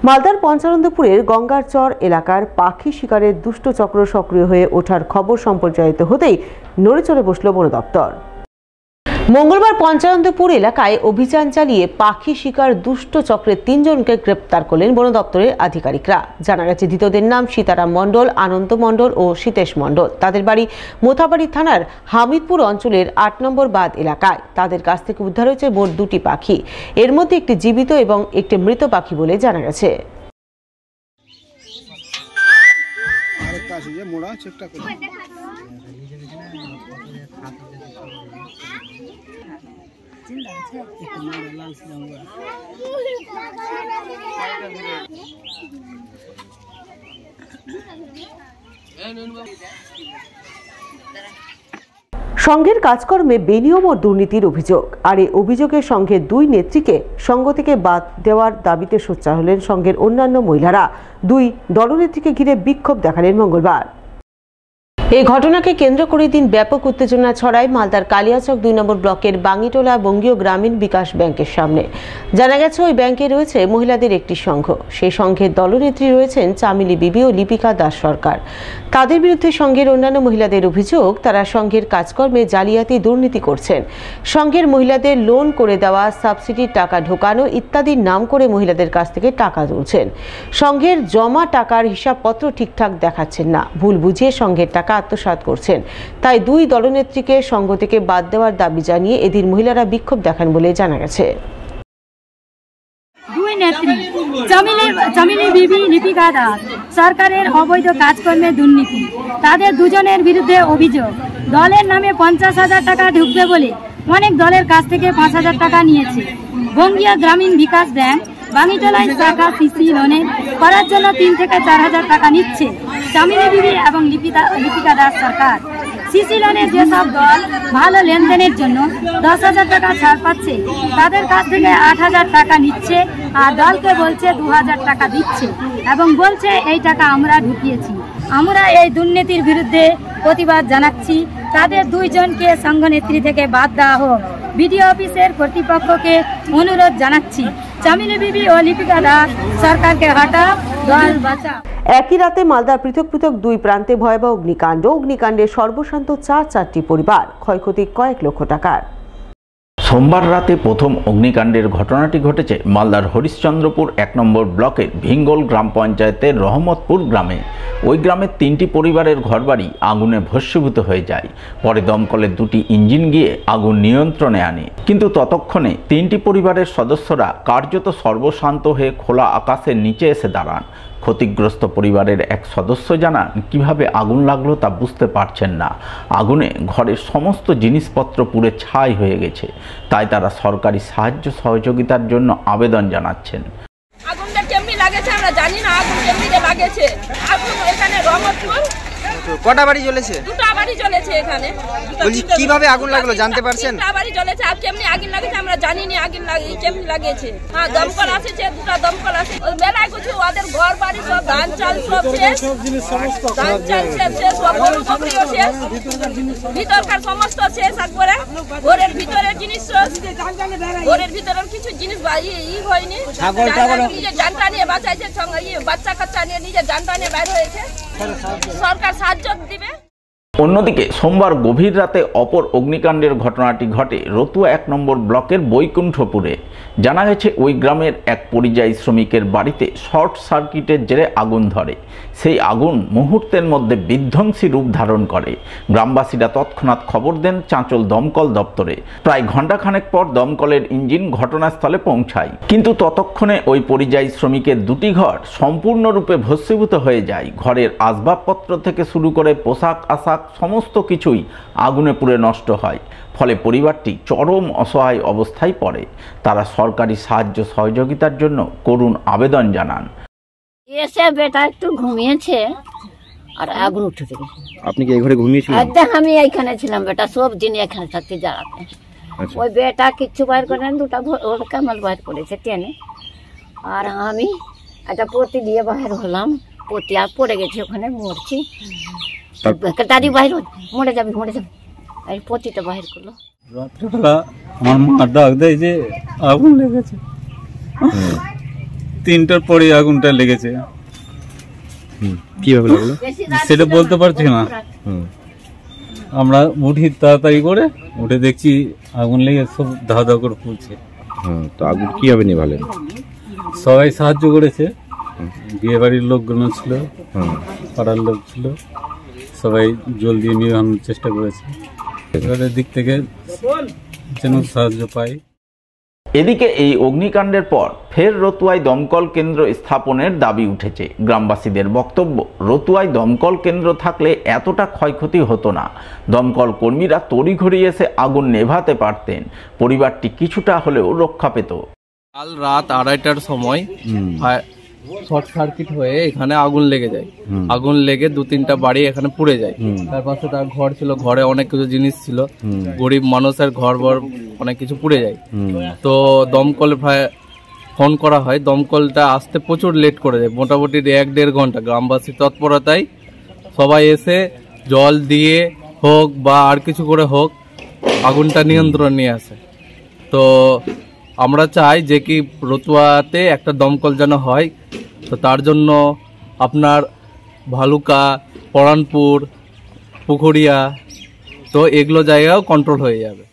মালদার পঞ্চানন্দপুরের গঙ্গারচর এলাকার পাখি শিকারের দুষ্ট চক্র সক্রিয় হয়ে ওঠার খবর সম্প্রচারিত হতেই নড়েচড়ে বসল বন দপ্তর। মঙ্গলবার পঞ্চানন্দপুর এলাকায় অভিযান চালিয়ে পাখি শিকার দুষ্ট চক্রের 3 জনকে গ্রেপ্তার করলেন বন দপ্তরের আধিকারিকরা। জানা গেছে, ধৃতদের নাম সীতারাম মণ্ডল, আনন্দ মণ্ডল ও সীতেশ মণ্ডল। তাদের বাড়ি মোথাবাড়ি থানার হামিদপুর অঞ্চলের 8 নম্বর বাঁধ এলাকায়। তাদের কাছ থেকে উদ্ধার হয়েছে মোট 2টি পাখি। এর মধ্যে একটি জীবিত এবং একটি মৃত পাখি বলে জানা গেছে। সংঘের কাজকর্মে বেনিয়ম ও দুর্নীতির অভিযোগ। আর এই অভিযোগে সংঘের 2 নেত্রীকে সংঘ থেকে বাদ দেওয়ার দাবিতে সোচ্চার হলেন সংঘের অন্যান্য মহিলারা। 2 দলনেত্রীকে ঘিরে বিক্ষোভ দেখালেন মঙ্গলবার। এই ঘটনাকে কেন্দ্র করে দিন ব্যাপক উত্তেজনা ছড়ায় মালদার কালিয়াচক 2 নম্বর ব্লকের বাঙ্গিটোলা বঙ্গীয় গ্রামীণ বিকাশ ব্যাংকের সামনে। জানা গেছে, ওই ব্যাংকে রয়েছে মহিলাদের একটি সংঘ। সেই সংঘের দলনেত্রী রয়েছেন চামিলি বিবি ও লিপিকা দাস সরকার। তাদের বিরুদ্ধে সংঘের অন্যান্য মহিলাদের অভিযোগ, তারা সংঘের কাজকর্মে জালিয়াতি দুর্নীতি করছেন। সংঘের মহিলাদের লোন করে দেওয়া, সাবসিডির টাকা ঢোকানো ইত্যাদির নাম করে মহিলাদের কাছ থেকে টাকা তুলছেন। সংঘের জমা টাকার হিসাবপত্র ঠিকঠাক দেখাচ্ছেন না, ভুল বুঝিয়ে সংঘের টাকা আত্মসাৎ করছেন। তাই 2 দলনেত্রীকে সংঘ থেকে বাদ দেওয়ার দাবি জানিয়ে এদিন মহিলারা বিক্ষোভ দেখান বলে জানা গেছে। 2 নেত্রী চামিলি বিবি, লিপিকা দাস সরকারের অবৈধ কাজকর্মে দুর্নীতি। তাদের 2 জনের বিরুদ্ধে অভিযোগ, দলের নামে 50,000 টাকা ঢুকবে বলে অনেক দলের কাছ থেকে 5,000 টাকা নিয়েছে। বঙ্গীয় গ্রামীণ বিকাশ ব্যাংক বাঙ্গিটোলায় শাখা সিসি লোনে করার জন্য 3 থেকে 4,000 টাকা নিচ্ছে চামিলি বিবি এবং লিপিকা দাস সরকার। সিসি লোনে যেসব দল ভালো লেনদেনের জন্য 10,000 টাকা ছাড় পাচ্ছে, তাদের কাছ থেকে 8,000 টাকা নিচ্ছে আর দলকে বলছে 2,000 টাকা দিচ্ছে এবং বলছে এই টাকা আমরা ঢুকিয়েছি। আমরা এই দুর্নীতির বিরুদ্ধে প্রতিবাদ জানাচ্ছি। তাদের 2 জনকে সংঘ নেত্রী থেকে বাদ দেওয়া হোক। বিডিও অফিসের কর্তৃপক্ষকে অনুরোধ জানাচ্ছি, চামিলি বিবি ও লিপিকা দাস সরকারকে হটাও, দল বাঁচাও। একই রাতে মালদার পৃথক পৃথক 2 প্রান্তে ভয়াবহ অগ্নিকাণ্ডে সর্বশান্ত 4টি পরিবার, ক্ষয়ক্ষতি কয়েক লক্ষ টাকার। সোমবার রাতে প্রথম অগ্নিকাণ্ডের ঘটনাটি ঘটেছে মালদার হরিশ্চন্দ্রপুর 1 নম্বর ব্লকের ভিঙ্গল গ্রাম পঞ্চায়েতের রহমতপুর গ্রামে। ওই গ্রামের 3টি পরিবারের ঘরবাড়ি আগুনে ভস্মীভূত হয়ে যায়। পরে দমকলের 2টি ইঞ্জিন গিয়ে আগুন নিয়ন্ত্রণে আনে, কিন্তু ততক্ষণে 3টি পরিবারের সদস্যরা কার্যত সর্বশান্ত হয়ে খোলা আকাশের নিচে এসে দাঁড়ান। ক্ষতিগ্রস্ত পরিবারের এক সদস্য জানান, কিভাবে আগুন লাগলো তা বুঝতে পারছেন না। আগুনে ঘরের সমস্ত জিনিসপত্র পুড়ে ছাই হয়ে গেছে। তাই তারা সরকারি সাহায্য সহযোগিতার জন্য আবেদন জানাচ্ছেন। আগুনটা কেমনি লাগেছে আমরা জানি না, আগুন কেমনি লাগেছে। আগুন এখানে রহমতপুর কটা বাড়ি জ্বলেছে? 2টা বাড়ি জ্বলেছে এখানে। বলছি কিভাবে আগুন লাগলো জানতে পারছেন? 2টা বাড়ি জ্বলেছে, আর কেমনি আগুন লাগেছে আমরা জানি না। আগুন কেমনি লাগেছে? হ্যাঁ, দমকল আসছে, 2টা দমকল আসছে। ওই মেলায় কিছু ওদের ঘর বাড়ি সব ধান চাল সব শেষ, ধান চাল শেষ, সব গরু বকরিও শেষ, ভিতরকার সমস্ত শেষ। একবারে ঘরের ভিতরের জিনিস, ঘরের ভিতরের কিছু জিনিস হয়নি। নিজের জানটা নিয়ে বাঁচাইছে, বাচ্চা কাচ্চা নিয়ে নিজের জানটা নিয়ে বাইরে হয়েছে। সরকার সাহায্য দিবে। অন্যদিকে সোমবার গভীর রাতে অপর অগ্নিকাণ্ডের ঘটনাটি ঘটে রতুয়া 1 নম্বর ব্লকের বৈকুণ্ঠপুরে। জানা গেছে, ওই গ্রামের এক পরিযায়ী শ্রমিকের বাড়িতে শর্ট সার্কিটের জেরে আগুন ধরে। সেই আগুন মুহূর্তের মধ্যে বিধ্বংসী রূপ ধারণ করে। গ্রামবাসীরা তৎক্ষণাৎ খবর দেন চাঁচল দমকল দপ্তরে। প্রায় ঘণ্টাখানেক পর দমকলের ইঞ্জিন ঘটনাস্থলে পৌঁছায়, কিন্তু ততক্ষণে ওই পরিযায়ী শ্রমিকের 2টি ঘর সম্পূর্ণরূপে ভস্মীভূত হয়ে যায়। ঘরের আসবাবপত্র থেকে শুরু করে পোশাক আশাক সমস্ত কিছুই আগুনে পুড়ে নষ্ট হয়। ফলে পরিবারটি চরম অসহায় অবস্থায় পড়ে। তারা সরকারি সাহায্য সহযোগিতার জন্য করুণ আবেদন জানান। এসে বেটা একটু ঘুমিয়েছে আর আগুন উঠে গেছে। আপনি কি এই ঘরে ঘুমিয়েছিলেন? আমি এইখানে ছিলাম, বেটা সব দিন এখানে থাকতে জ্বালাতে। ওই বেটা কিচ্ছু বাইর করে 2টা কামাল বাইর করেছে টেনে, আর আমি একটা পতি দিয়ে বাইর হলাম। পতি আর পড়ে গেছে, ওখানে মরছি। দাদি বাইর মরে যাবি এই পতিটা বাইর করলো। রাত্রিবেলা আমার মা ডাক দেয় যে আগুন লেগেছে। 3টার পরে আগুনটা লেগেছে। কিভাবে লাগলো সেটা বলতে পারছি না। আমরা উঠি তাড়াতাড়ি করে, উঠে দেখছি আগুন লেগে সব ধাও ধাও করে ফুলছে। তো আগুন কিভাবে নিভালেন? সবাই সাহায্য করেছে, বিয়ে বাড়ির লোকগুলো ছিল, পাড়ার লোক ছিল, সবাই জল দিয়ে নিভানোর চেষ্টা করেছে। এবারের দিক থেকে যেন সাহায্য পাই। এদিকে এই অগ্নিকাণ্ডের পর ফের রতুয়ায় দমকল কেন্দ্র স্থাপনের দাবি উঠেছে। গ্রামবাসীদের বক্তব্য, রতুয়ায় দমকল কেন্দ্র থাকলে এতটা ক্ষয়ক্ষতি হতো না। দমকল কর্মীরা তড়িঘড়ি এসে আগুন নেভাতে পারতেন, পরিবারটি কিছুটা হলেও রক্ষা পেত। কাল রাত 2:30টার সময় শর্ট সার্কিট হয়ে এখানে আগুন লেগে যায়। আগুন লেগে 2-3টা বাড়ি এখানে পুড়ে যায়। তার পাশে তার ঘর ছিল, ঘরে অনেক কিছু জিনিস ছিল, গরিব মানুষের ঘর বর অনেক কিছু পুড়ে যায়। তো দমকল ফোন করা হয়, দমকলটা আসতে প্রচুর লেট করে যায়, মোটামুটি 1-1.5 ঘন্টা। গ্রামবাসী তৎপরতায় সবাই এসে জল দিয়ে হোক বা আর কিছু করে হোক আগুনটা নিয়ন্ত্রণ নিয়ে আসে। তো আমরা চাই যে কি রতুয়াতে একটা দমকল যেন হয়। তো তার জন্য আপনার ভালুকা, পরানপুর, পুকুরিয়া, তো এগুলো জায়গাও কন্ট্রোল হয়ে যাবে।